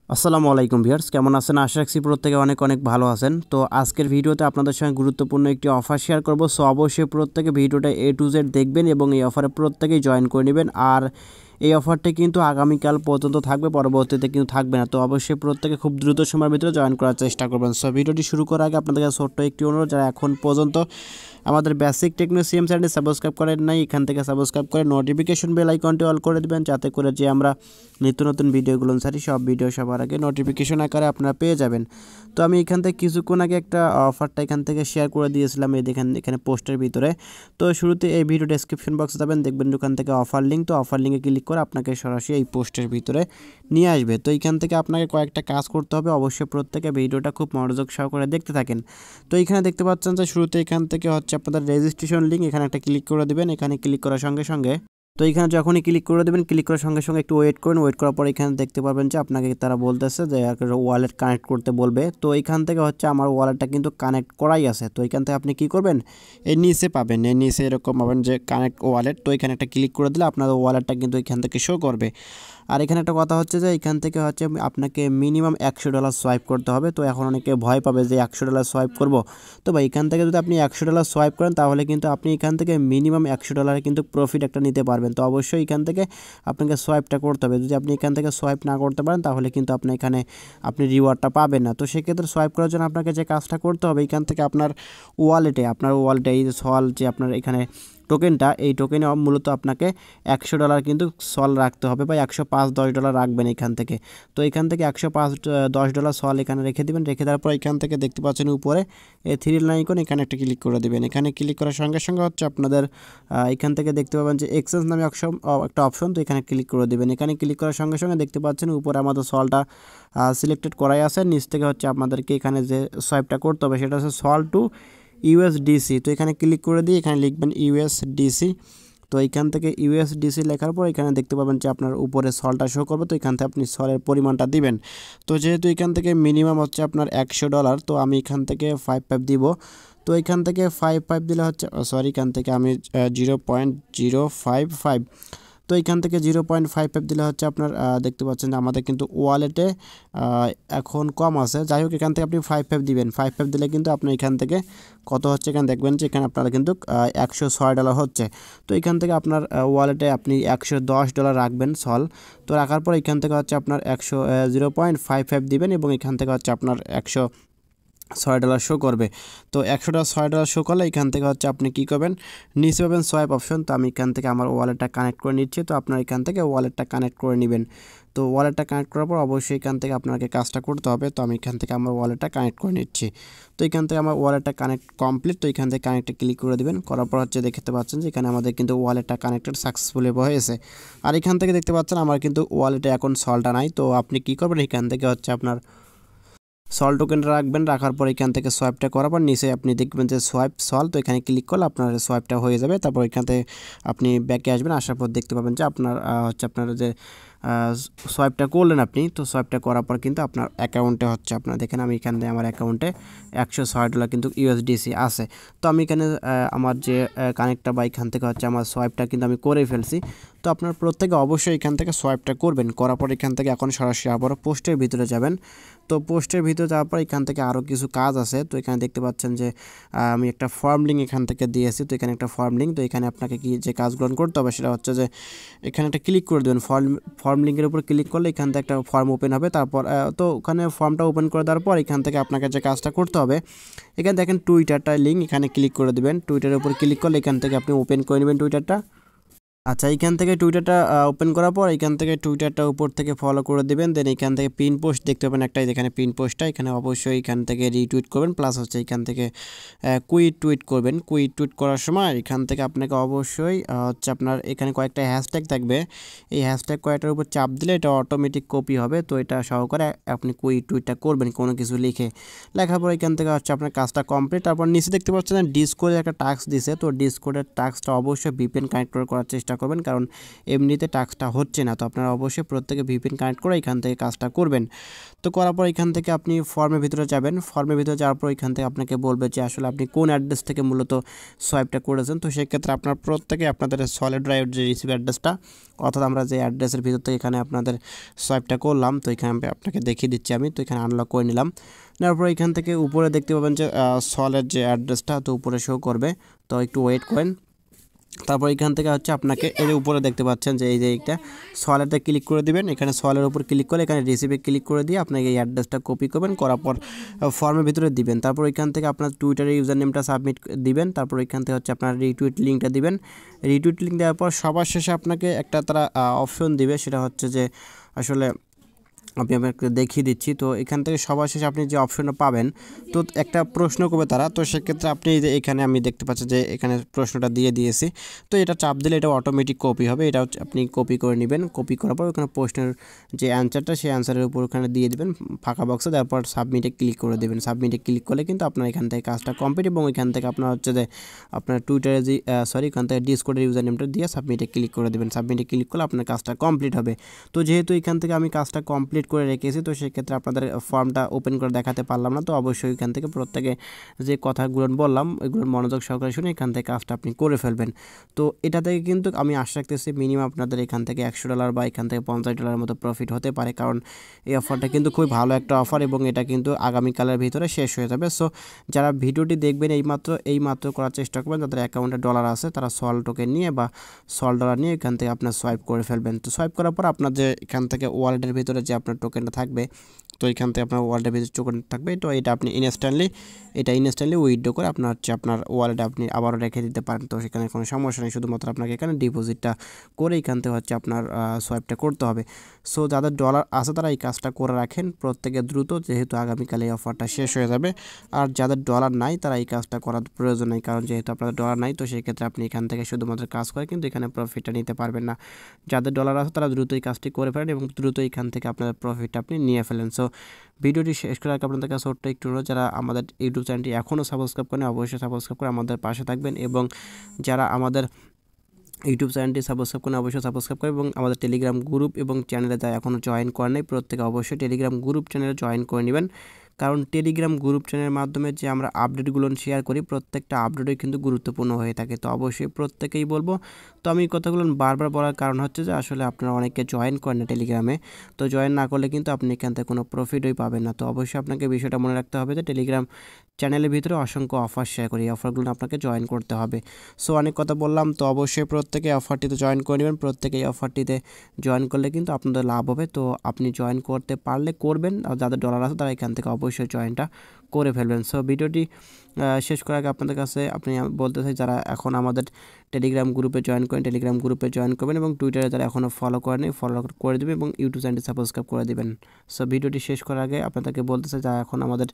আসসালামু আলাইকুম ভিউয়ার্স, কেমন আছেন? আশা রাখছি প্রত্যেকে অনেক অনেক ভালো আছেন। তো আজকের ভিডিওতে আপনাদের সঙ্গে গুরুত্বপূর্ণ একটি অফার শেয়ার করব। সো অবশ্যই প্রত্যেকে ভিডিওটা A to Z দেখবেন এবং এই অফারে প্রত্যেকেই জয়েন করে নেবেন। আর এই অফারটি কিন্তু আগামীকাল পর্যন্ত থাকবে, পরবর্তীতে কিন্তু থাকবে না। তো অবশ্যই প্রত্যেকে খুব দ্রুত সময়ের ভিতরে জয়েন করার চেষ্টা করবেন। সো ভিডিওটি শুরু করার আগে আপনাদের কাছে ছোট্ট একটি অনুরোধ, যারা এখন পর্যন্ত আমাদের বেসিক টেকনো সিএম চ্যানেলটি সাবস্ক্রাইব করেন নাই, এখান থেকে সাবস্ক্রাইব করে নোটিফিকেশন বেল আইকনটি অল করে দেবেন, যাতে করে যে আমরা নিত্য নতুন ভিডিওগুলো ছাড়ি সব ভিডিও সবার আগে নোটিফিকেশন আকারে আপনারা পেয়ে যাবেন। তো আমি এখান থেকে কিছুক্ষণ আগে একটা অফারটা এখান থেকে শেয়ার করে দিয়েছিলাম, এই দেখেন এখানে পোস্টের ভিতরে। তো শুরুতে এই ভিডিও ডেসক্রিপশন বক্সে যাবেন, দেখবেন ওখান থেকে অফার লিঙ্ক। তো অফার লিঙ্কে ক্লিক করে আপনাকে সরাসরি এই পোস্টের ভিতরে নিয়ে আসবে। তো এইখান থেকে আপনাকে কয়েকটা কাজ করতে হবে, অবশ্যই প্রত্যেকে ভিডিওটা খুব মনোযোগ সহকারে দেখতে থাকেন। তো এইখানে দেখতে পাচ্ছেন যে শুরুতে এখান থেকে হচ্ছে আপনাদের রেজিস্ট্রেশন লিঙ্ক, এখানে একটা ক্লিক করে দেবেন। এখানে ক্লিক করার সঙ্গে সঙ্গে তো এখানে যখনই ক্লিক করে দেবেন, ক্লিক করার সঙ্গে সঙ্গে একটু ওয়েট করুন। ওয়েট করার পর এখানে দেখতে পারবেন যে আপনাকে তারা বলতেছে যে ওয়ালেট কানেক্ট করতে বলবে। তো এইখান থেকে হচ্ছে আমার ওয়ালেটটা কিন্তু কানেক্ট করাই আছে। তো এখান থেকে আপনি কি করবেন, এই নিচে পাবেন, এই নিচে এরকম পাবেন যে কানেক্ট ওয়ালেট। তো এখানে একটা ক্লিক করে দিলে আপনার ওয়ালেটটা কিন্তু এখান থেকে শো করবে। আর এখানে একটা কথা হচ্ছে যে এখান থেকে হচ্ছে আপনাকে মিনিমাম $100 সোয়াইপ করতে হবে। তো এখন অনেকে ভয় পাবে যে $100 সোয়াইপ করব। তো ভাই এখান থেকে যদি আপনি $100 সোয়াইপ করেন, তাহলে কিন্তু আপনি এখান থেকে মিনিমাম $100 কিন্তু প্রফিট একটা নিতে পারবেন। তো অবশ্যই এখান থেকে আপনাকে সোয়াইপটা করতে হবে। যদি আপনি এখান থেকে সোয়াইপ না করতে পারেন, তাহলে কিন্তু আপনি রিওয়ার্ডটা পাবেন না। তো সেক্ষেত্রে সোয়াইপ করার জন্য আপনাকে যে কাজটা করতে হবে, এখান থেকে আপনার ওয়ালেটে এই সল যে আপনার এখানে টোকেনটা, এই টোকেনে মূলত আপনাকে $100 কিন্তু সল রাখতে হবে, বা $105-10 রাখবেন এখান থেকে। তো এখান থেকে $105-10 সল এখানে রেখে দেবেন। রেখে দেওয়ার পর এখান থেকে দেখতে পাচ্ছেন উপরে এই থ্রি লাইন আইকন, এখানে একটা ক্লিক করে দেবেন। এখানে ক্লিক করার সঙ্গে সঙ্গে হচ্ছে আপনাদের এখান থেকে দেখতে পাবেন যে এক্সচেঞ্জ নামে একটা অপশন। তো এখানে ক্লিক করে দেবেন। এখানে ক্লিক করার সঙ্গে সঙ্গে দেখতে পাচ্ছেন উপরে আমাদের সলটা সিলেক্টেড করাই আছে। নিচ থেকে হচ্ছে আপনাদেরকে এখানে যে সোয়াইপটা করতে হবে, সেটা হচ্ছে সল টু ইউএসডিসি। তো এখানে ক্লিক করে দিয়ে এখানে লিখবেন ইউএসডিসি। তো এইখান থেকে ইউএসডিসি লেখার পর এখানে দেখতে পাবেন যে আপনার উপরে সলটা শো করবে। তো এখান থেকে আপনি সলের পরিমাণটা দিবেন। তো যেহেতু এখান থেকে মিনিমাম হচ্ছে আপনার $100, তো আমি এখান থেকে 5 দিব। তো এখান থেকে 5 দিলে হচ্ছে এখান থেকে আমি 0.055। তো এখান থেকে 0.55 দিলে হচ্ছে আপনার দেখতে পাচ্ছেন যে আমাদের কিন্তু ওয়ালেটে এখন কম আছে। যাই হোক, এখান থেকে আপনি 5 দিবেন। 5 দিলে কিন্তু আপনি এখান থেকে কত হচ্ছে, এখানে দেখবেন যে এখানে আপনারা কিন্তু $106 হচ্ছে। তো এখান থেকে আপনার ওয়ালেটে আপনি $110 রাখবেন সল। তো রাখার পর এখান থেকে হচ্ছে আপনার 0.55 দিবেন এবং এখান থেকে হচ্ছে আপনার $6 শো করবে। তো $6 শো করলে এখান থেকে হচ্ছে আপনি কী করবেন, নিচে পাবেন সোয়াইপ অপশন। তো আমি এখান থেকে আমার ওয়ালেটটা কানেক্ট করে নিচ্ছি। তো আপনার এখান থেকে ওয়ালেটটা কানেক্ট করে নেবেন। তো ওয়ালেটটা কানেক্ট করার পর অবশ্যই এখান থেকে আপনাকে কাজটা করতে হবে। তো আমি এখান থেকে আমার ওয়ালেটটা কানেক্ট করে নিচ্ছি। তো এখান থেকে আমার ওয়ালেটটা কানেক্ট কমপ্লিট। তো এখান থেকে কানেক্টে ক্লিক করে দেবেন। করার পর হচ্ছে দেখতে পাচ্ছেন যে এখানে আমাদের কিন্তু ওয়ালেটটা কানেক্টেড সাকসেসফুলি হয়েছে। আর এখান থেকে দেখতে পাচ্ছেন আমার কিন্তু ওয়ালেটে এখন সলটা নাই। তো আপনি কী করবেন, এখান থেকে হচ্ছে আপনার সল টোকেনটা রাখবেন। রাখার পর এখান থেকে সোয়াইপটা করার পর নিচে আপনি দেখবেন যে সোয়াইপ সল। তো এখানে ক্লিক করলে আপনার সোয়াইপটা হয়ে যাবে। তারপর এখান থেকে আপনি ব্যাকে আসবেন। আসার পর দেখতে পাবেন যে আপনার যে সোয়াইপটা করলেন আপনি। তো সোয়াইপটা করার পর কিন্তু আপনার অ্যাকাউন্টে হচ্ছে আপনার দেখেন, আমি এখানে আমার অ্যাকাউন্টে $106 কিন্তু ইউএসডিসি আছে। তো আমি এখানে আমার যে কানেক্টটা বা এখান থেকে হচ্ছে আমার সোয়াইপটা কিন্তু আমি করে ফেলছি। তো আপনার প্রত্যেকে অবশ্যই এখান থেকে সোয়াইপটা করবেন। করার পর এখান থেকে এখন সরাসরি আবার পোস্টের ভিতরে যাবেন। তো পোস্টের ভিতরে যাওয়ার পর এখান থেকে আরও কিছু কাজ আছে। তো এখানে দেখতে পাচ্ছেন যে আমি একটা ফর্ম লিঙ্ক এখান থেকে দিয়েছি। তো এখানে একটা ফর্ম লিঙ্ক। তো এখানে আপনাকে কি যে কাজগুলো করতে হবে, সেটা হচ্ছে যে এখানে একটা ক্লিক করে দেবেন। ফর্ম লিঙ্কের উপর ক্লিক করলে এখান থেকে একটা ফর্ম ওপেন হবে। তারপর তো ওখানে ফর্মটা ওপেন করে দেওয়ার পর এখান থেকে আপনাকে যে কাজটা করতে হবে, এখানে দেখেন টুইটারটা লিঙ্ক, এখানে ক্লিক করে দেবেন। টুইটারের উপর ক্লিক করলে এখান থেকে আপনি ওপেন করে নেবেন টুইটারটা। আচ্ছা, এইখান থেকে টুইটারটা ওপেন করার পর এখান থেকে টুইটারটা উপর থেকে ফলো করে দেবেন। দেন এখান থেকে পিন পোস্ট দেখতে পাবেন একটা, এখানে পিন পোস্টটা, এখানে অবশ্যই এখান থেকে রিটুইট করবেন। প্লাস হচ্ছে এখান থেকে কুইট টুইট করবেন। কুইট টুইট করার সময় এখান থেকে আপনাকে অবশ্যই হচ্ছে আপনার এখানে কয়েকটা হ্যাশট্যাগ থাকবে। এই হ্যাশট্যাগ কয়েকটার উপর চাপ দিলে এটা অটোমেটিক কপি হবে। তো এটা সহকারে আপনি কুইট টুইটটা করবেন কোনো কিছু লিখে। লেখার পর এখান থেকে হচ্ছে আপনার কাজটা কমপ্লিট। তারপর নিচে দেখতে পাচ্ছেন ডিসকোডে একটা টাস্ক দিছে। তো ডিসকোডের টাস্কটা অবশ্যই ভিপিএন কানেক্ট করে করার চেষ্টা করবেন, কারণ এমনিতে টাস্কটা হচ্ছে না। তো আপনারা অবশ্যই প্রত্যেকে ভিপিএন কানেক্ট করে এখান থেকে কাজটা করবেন। তো করার পর এখান থেকে আপনি ফর্মের ভিতরে যাবেন। ফর্মের ভিতরে যাওয়ার পর এখান থেকে আপনাকে বলবে যে আসলে আপনি কোন অ্যাড্রেস থেকে মূলত সোয়াইপটা করেছেন। তো সেক্ষেত্রে আপনার প্রত্যেকে আপনাদের সলিড ড্রাইভ যে রিসিভ অ্যাড্রেসটা, অর্থাৎ আমরা যে অ্যাড্রেসের ভিতর থেকে এখানে আপনাদের সোয়াইপটা করলাম, তো এখানে আপনাকে দেখিয়ে দিচ্ছি আমি। তো এখানে আনলক করে নিলাম। নেওয়ার পর এখান থেকে উপরে দেখতে পাবেন যে সলিড যে অ্যাড্রেসটা, তো উপরে শো করবে। তো একটু ওয়েট করেন। তারপর এখান থেকে হচ্ছে আপনাকে এই যে উপরে দেখতে পাচ্ছেন যে এই যে একটা সলেটে ক্লিক করে দিবেন। এখানে সলের উপর ক্লিক করে এখানে রিসিভে ক্লিক করে দিয়ে আপনাকে এই অ্যাড্রেসটা কপি করবেন, করার পর ফর্মের ভিতরে দিবেন। তারপর এখান থেকে আপনার টুইটারের ইউজার নেমটা সাবমিট দিবেন। তারপর এখান থেকে হচ্ছে আপনার রিটুইট লিঙ্কটা দিবেন। রিটুইট লিঙ্ক দেওয়ার পর সবার শেষে আপনাকে একটা তারা অপশন দিবে, সেটা হচ্ছে যে আসলে আমি আপনাকে দেখিয়ে দিচ্ছি। তো এখান থেকে সবার শেষে আপনি যে অপশনটা পাবেন, তো একটা প্রশ্ন করবে তারা। তো সেক্ষেত্রে আপনি যে এখানে আমি দেখতে পাচ্ছি যে এখানে প্রশ্নটা দিয়ে দিয়েছি, তো এটা চাপ দিলে এটা অটোমেটিক কপি হবে। এটা আপনি কপি করে নেবেন। কপি করার পর ওখানে প্রশ্নের যে অ্যান্সারটা, সেই অ্যান্সারের উপর ওখানে দিয়ে দেবেন ফাঁকা বক্সে, তারপর সাবমিটে ক্লিক করে দেবেন। সাবমিটে ক্লিক করলে কিন্তু আপনার এখান থেকে কাজটা কমপ্লিট, এবং এখান থেকে আপনার হচ্ছে যে আপনার টুইটারে যে এখান থেকে ডিসকোডের ইউজার নেমটা দিয়ে সাবমিটে ক্লিক করে দেবেন। সাবমিটে ক্লিক করলে আপনার কাজটা কমপ্লিট হবে। তো যেহেতু এখান থেকে আমি কাজটা কমপ্লিট করে রেখেছি, তো সেক্ষেত্রে আপনাদের ফর্মটা ওপেন করে দেখাতে পারলাম না। তো অবশ্যই এখান থেকে প্রত্যেকে যে কথাগুলো বললাম ওইগুলোর মনোযোগ সহকারে শুনে এখান থেকে কাজটা আপনি করে ফেলবেন। তো এটা থেকে কিন্তু আমি আশা রাখতেছি মিনিমাম আপনাদের এখান থেকে $100 বা এখান থেকে $50 মতো প্রফিট হতে পারে, কারণ এই অফারটা কিন্তু খুবই ভালো একটা অফার, এবং এটা কিন্তু আগামীকালের ভিতরে শেষ হয়ে যাবে। সো যারা ভিডিওটি দেখবেন এইমাত্র করার চেষ্টা করবেন, যাদের অ্যাকাউন্টে ডলার আছে তারা সল টোকেন নিয়ে বা সল ডলার নিয়ে এখান থেকে আপনার সোয়াইপ করে ফেলবেন। তো সোয়াইপ করার পর আপনার যে এখান থেকে ওয়ালেটের ভিতরে যে আপনার টোকেনটা থাকবে, তো এখান থেকে আপনার ওয়ালেটের ভিতরে টোকেন থাকবে। তো এটা আপনি ইনস্ট্যান্টলি উইথড্র করে আপনার ওয়ালেটে আপনি আবারও রেখে দিতে পারেন। তো সেখানে কোনো সমস্যা নেই, শুধুমাত্র আপনাকে এখানে ডিপোজিটটা করে এখান থেকে আপনার সোয়াইপটা করতে হবে। সো যাদের ডলার আছে তারা এই কাজটা করে রাখেন প্রত্যেকে দ্রুত, যেহেতু আগামীকাল এই অফারটা শেষ হয়ে যাবে। আর যাদের ডলার নাই তারা এই কাজটা করার প্রয়োজন নেই, কারণ যেহেতু আপনাদের ডলার নাই, তো সেই ক্ষেত্রে আপনি এখান থেকে শুধুমাত্র কাজ করে কিন্তু এখানে প্রফিটটা নিতে পারবেন না। যাদের ডলার আছে তারা দ্রুত এই কাজটি করে ফেলেন এবং দ্রুত এখান থেকে আপনাদের প্রফিটটা আপনি নিয়ে ফেলেন। সো ভিডিওটি শেষ করার আগে আপনাদের কাছে ছোট্ট একটু অনুরোধ, যারা আমাদের ইউটিউব চ্যানেলটি এখনও সাবস্ক্রাইব করেন অবশ্যই সাবস্ক্রাইব করে আমাদের পাশে থাকবেন, এবং যারা আমাদের ইউটিউব চ্যানেলটি সাবস্ক্রাইব করেন অবশ্যই সাবস্ক্রাইব করে, এবং আমাদের টেলিগ্রাম গ্রুপ এবং চ্যানেলে যা এখনও জয়েন করেন নাই প্রত্যেকে অবশ্যই টেলিগ্রাম গ্রুপ চ্যানেলে জয়েন করে নেবেন, কারণ টেলিগ্রাম গ্রুপ চ্যানেলের মাধ্যমে যে আমরা আপডেটগুলো শেয়ার করি প্রত্যেকটা আপডেটই কিন্তু গুরুত্বপূর্ণ হয়ে থাকে। তো অবশ্যই প্রত্যেকেই বলবো। তো আমি কথাগুলো বারবার বলার কারণ হচ্ছে যে আসলে আপনারা অনেকে জয়েন করেন না টেলিগ্রামে, তো জয়েন না করলে কিন্তু আপনি এখান থেকে কোনো প্রফিটই পাবেন না। তো অবশ্যই আপনাকে বিষয়টা মনে রাখতে হবে যে টেলিগ্রাম চ্যানেলের ভিতরে অসংখ্য অফার শেয়ার করি, এই অফারগুলো আপনাকে জয়েন করতে হবে। সো অনেক কথা বললাম, তো অবশ্যই প্রত্যেকে অফারটিতে জয়েন করে নেবেন। প্রত্যেকে এই অফারটিতে জয়েন করলে কিন্তু আপনাদের লাভ হবে। তো আপনি জয়েন করতে পারলে করবেন, আর যাদের ডলার আছে তারা এখান থেকে অবশ্যই জয়েনটা করে ফেলবেন। সো ভিডিওটি শেষ করার আগে আপনাদের কাছে আপনি বলতে চাই, যারা এখন আমাদের টেলিগ্রাম গ্রুপে জয়েন করেন টেলিগ্রাম গ্রুপে জয়েন করবেন, এবং টুইটারে যারা এখনও ফলো করেনি ফলো করে দেবেন, এবং ইউটিউব চ্যানেলটি সাবস্ক্রাইব করে দেবেন। সো ভিডিওটি শেষ করার আগে আপনাদেরকে বলতে চাই, যারা এখন আমাদের